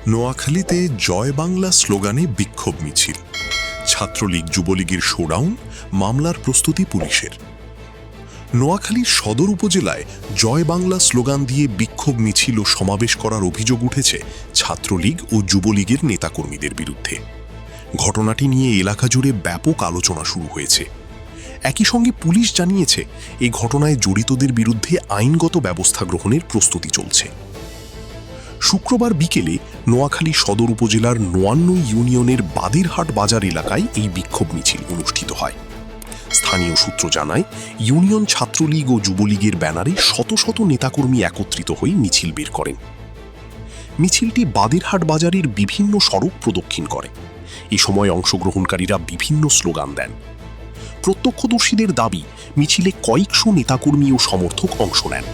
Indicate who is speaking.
Speaker 1: নোয়াখালীতে জয় বাংলা স্লোগানে বিক্ষোভ মিছিল, ছাত্রলীগ যুবলীগের শোডাউন, মামলার প্রস্তুতি পুলিশের। নোয়াখালীর সদর উপজেলায় জয় বাংলা স্লোগান দিয়ে বিক্ষোভ মিছিল ও সমাবেশ করার অভিযোগ উঠেছে ছাত্রলীগ ও যুবলীগের নেতাকর্মীদের বিরুদ্ধে। ঘটনাটি নিয়ে এলাকা জুড়ে ব্যাপক আলোচনা শুরু হয়েছে। একই সঙ্গে পুলিশ জানিয়েছে এই ঘটনায় জড়িতদের বিরুদ্ধে আইনগত ব্যবস্থা গ্রহণের প্রস্তুতি চলছে। শুক্রবার বিকেলে নোয়াখালী সদর উপজেলার ৯৯ ইউনিয়নের বাদিরহাট বাজার এলাকায় এই বিক্ষোভ মিছিল অনুষ্ঠিত হয়। স্থানীয় সূত্র জানায়, ইউনিয়ন ছাত্রলীগ ও যুবলীগের ব্যানারে শত শত নেতাকর্মী একত্রিত হয়ে মিছিল বের করেন। মিছিলটি বাদিরহাট বাজারের বিভিন্ন সড়ক প্রদক্ষিণ করে। এ সময় অংশগ্রহণকারীরা বিভিন্ন স্লোগান দেন। প্রত্যক্ষদর্শীদের দাবি, মিছিলে কয়েকশো নেতাকর্মী ও সমর্থক অংশ নেন।